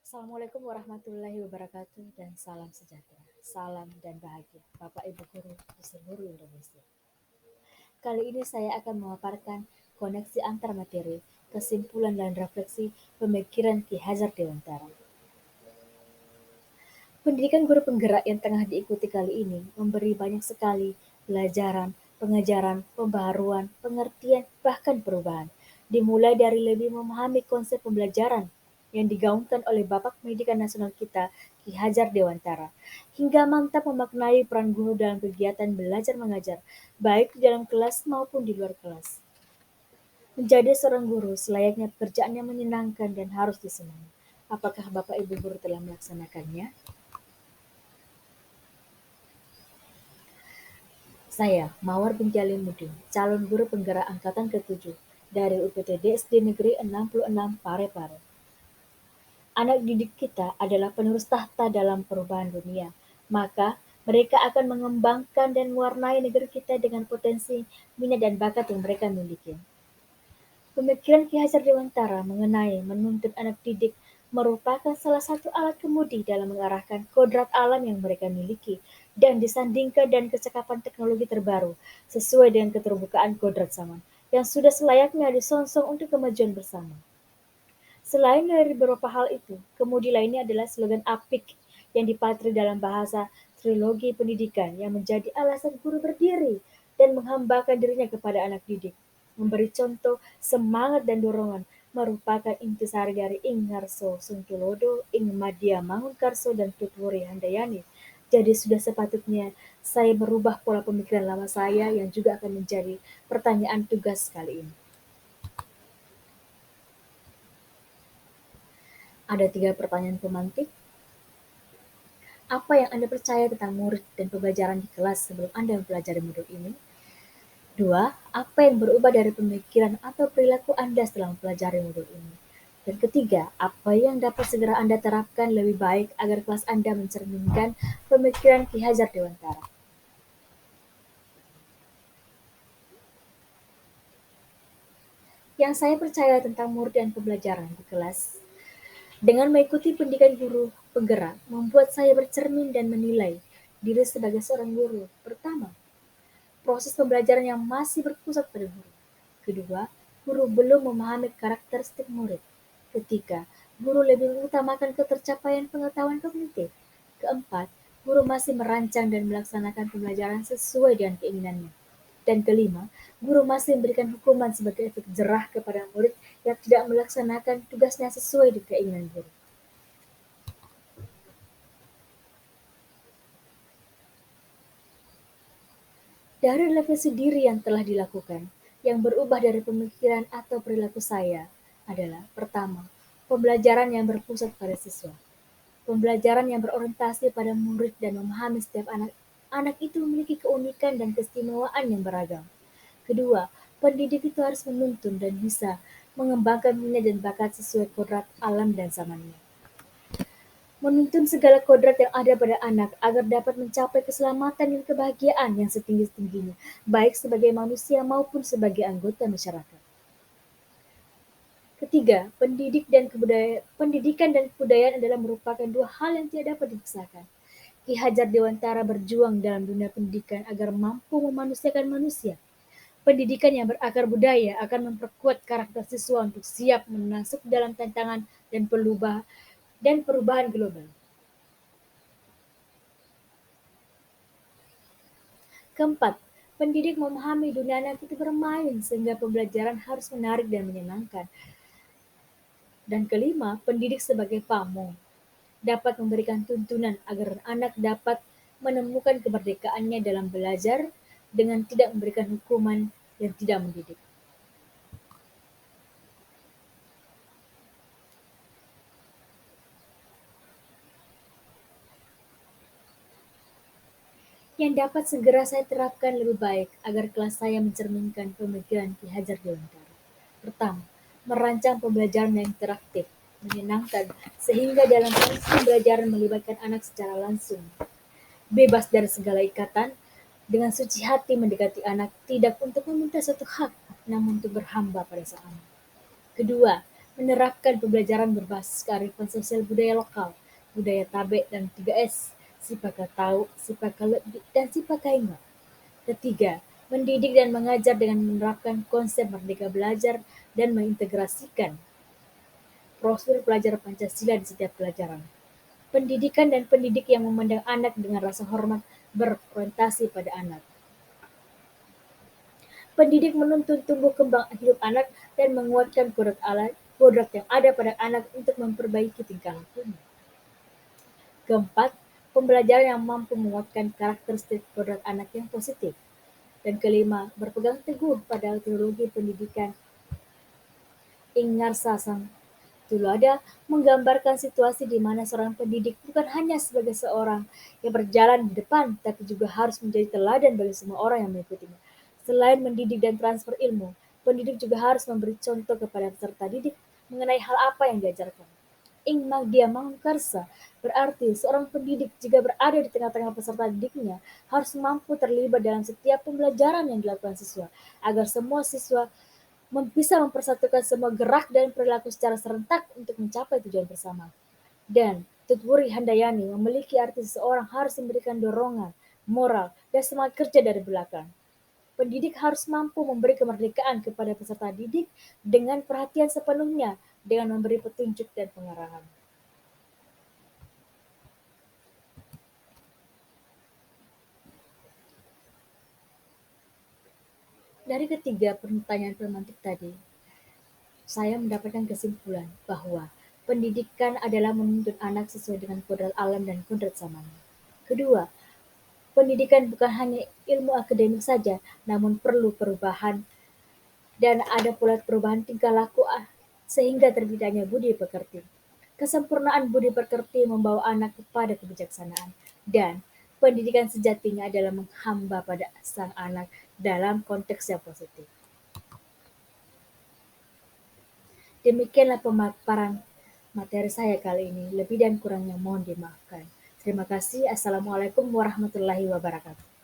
Assalamualaikum warahmatullahi wabarakatuh dan salam sejahtera, salam dan bahagia Bapak Ibu Guru di seluruh Indonesia. Kali ini saya akan memaparkan koneksi antar materi, kesimpulan dan refleksi pemikiran Ki Hajar Dewantara. Pendidikan guru penggerak yang tengah diikuti kali ini memberi banyak sekali pelajaran, pengajaran, pembaharuan, pengertian, bahkan perubahan. Dimulai dari lebih memahami konsep pembelajaran yang digaungkan oleh Bapak Pendidikan Nasional kita, Ki Hajar Dewantara, hingga mantap memaknai peran guru dalam kegiatan belajar mengajar, baik di dalam kelas maupun di luar kelas. Menjadi seorang guru selayaknya pekerjaan yang menyenangkan dan harus disenangi. Apakah Bapak Ibu guru telah melaksanakannya? Saya, Mawar bin Jalimuddin, calon guru penggerak angkatan ke-7 dari UPTD SD Negeri 66 Parepare. Anak didik kita adalah penerus tahta dalam perubahan dunia, maka mereka akan mengembangkan dan mewarnai negeri kita dengan potensi, minat dan bakat yang mereka miliki. Pemikiran Ki Hajar Dewantara mengenai menuntut anak didik merupakan salah satu alat kemudi dalam mengarahkan kodrat alam yang mereka miliki dan disandingkan dengan kecakapan teknologi terbaru sesuai dengan keterbukaan kodrat zaman yang sudah selayaknya disongsong untuk kemajuan bersama. Selain dari beberapa hal itu, kemudi lainnya adalah slogan apik yang dipatri dalam bahasa trilogi pendidikan yang menjadi alasan guru berdiri dan menghambakan dirinya kepada anak didik. Memberi contoh, semangat dan dorongan merupakan intisari dari Ing Ngarso Sungtulodo, Ing Madya Mangunkarso dan Tutwuri Handayani. Jadi sudah sepatutnya saya merubah pola pemikiran lama saya yang juga akan menjadi pertanyaan tugas kali ini. Ada 3 pertanyaan pemantik. Apa yang Anda percaya tentang murid dan pembelajaran di kelas sebelum Anda mempelajari modul ini? 2. Apa yang berubah dari pemikiran atau perilaku Anda setelah mempelajari modul ini? Dan ketiga, apa yang dapat segera Anda terapkan lebih baik agar kelas Anda mencerminkan pemikiran Ki Hajar Dewantara? Yang saya percaya tentang murid dan pembelajaran di kelas, dengan mengikuti pendidikan guru penggerak, membuat saya bercermin dan menilai diri sebagai seorang guru. Pertama, proses pembelajaran yang masih berpusat pada guru. Kedua, guru belum memahami karakteristik murid. Ketiga, guru lebih mengutamakan ketercapaian pengetahuan kognitif. Keempat, guru masih merancang dan melaksanakan pembelajaran sesuai dengan keinginannya. Dan kelima, guru masih memberikan hukuman sebagai efek jerah kepada murid yang tidak melaksanakan tugasnya sesuai dengan keinginan guru. Dari refleksi diri yang telah dilakukan, yang berubah dari pemikiran atau perilaku saya adalah pertama, pembelajaran yang berpusat pada siswa. Pembelajaran yang berorientasi pada murid dan memahami setiap anak. Anak itu memiliki keunikan dan keistimewaan yang beragam. Kedua, pendidik itu harus menuntun dan bisa mengembangkan minat dan bakat sesuai kodrat alam dan zamannya. Menuntun segala kodrat yang ada pada anak agar dapat mencapai keselamatan dan kebahagiaan yang setinggi-tingginya, baik sebagai manusia maupun sebagai anggota masyarakat. Ketiga, pendidikan dan kebudayaan adalah merupakan 2 hal yang tidak dapat dipisahkan. Ki Hajar Dewantara berjuang dalam dunia pendidikan agar mampu memanusiakan manusia. Pendidikan yang berakar budaya akan memperkuat karakter siswa untuk siap masuk dalam tantangan dan perubahan global. Keempat, pendidik memahami dunia anak itu bermain sehingga pembelajaran harus menarik dan menyenangkan. Dan kelima, pendidik sebagai pamong dapat memberikan tuntunan agar anak dapat menemukan kemerdekaannya dalam belajar dengan tidak memberikan hukuman yang tidak mendidik. Yang dapat segera saya terapkan lebih baik agar kelas saya mencerminkan pemikiran Ki Hajar Dewantara. Pertama, merancang pembelajaran yang interaktif, menyenangkan, sehingga dalam proses pembelajaran melibatkan anak secara langsung, bebas dari segala ikatan, dengan suci hati mendekati anak, tidak untuk meminta suatu hak, namun untuk berhamba pada sang anak. Kedua, menerapkan pembelajaran berbasis kearifan sosial budaya lokal, budaya Tabe dan 3S, Sipaka Tahu, Sipaka Lebih, dan Sipaka Ingat. Ketiga, mendidik dan mengajar dengan menerapkan konsep merdeka belajar dan mengintegrasikan prosedur pelajaran Pancasila di setiap pelajaran. Pendidikan dan pendidik yang memandang anak dengan rasa hormat berorientasi pada anak. Pendidik menuntun tumbuh kembang hidup anak dan menguatkan kodrat yang ada pada anak untuk memperbaiki tingkah lakunya. Keempat, pembelajaran yang mampu menguatkan karakteristik kodrat anak yang positif. Dan kelima, berpegang teguh pada teologi pendidikan Ingarsa Sang Tulada menggambarkan situasi di mana seorang pendidik bukan hanya sebagai seorang yang berjalan di depan, tapi juga harus menjadi teladan bagi semua orang yang mengikutinya. Selain mendidik dan transfer ilmu, pendidik juga harus memberi contoh kepada peserta didik mengenai hal apa yang diajarkan. Ing Magdia Mangkarsa berarti seorang pendidik jika berada di tengah-tengah peserta didiknya harus mampu terlibat dalam setiap pembelajaran yang dilakukan siswa agar semua siswa bisa mempersatukan semua gerak dan perilaku secara serentak untuk mencapai tujuan bersama. Dan Tutwuri Handayani memiliki arti seseorang harus memberikan dorongan, moral, dan semangat kerja dari belakang. Pendidik harus mampu memberi kemerdekaan kepada peserta didik dengan perhatian sepenuhnya dengan memberi petunjuk dan pengarahan. Dari ketiga pertanyaan pemantik tadi, saya mendapatkan kesimpulan bahwa pendidikan adalah menuntun anak sesuai dengan kodrat alam dan kodrat zamani. Kedua, pendidikan bukan hanya ilmu akademik saja, namun perlu perubahan dan ada pula perubahan tingkah laku sehingga terbitanya budi pekerti. Kesempurnaan budi pekerti membawa anak kepada kebijaksanaan dan pendidikan sejatinya adalah menghamba pada sang anak dalam konteks yang positif. Demikianlah pemaparan materi saya kali ini. Lebih dan kurangnya mohon dimaafkan. Terima kasih. Assalamualaikum warahmatullahi wabarakatuh.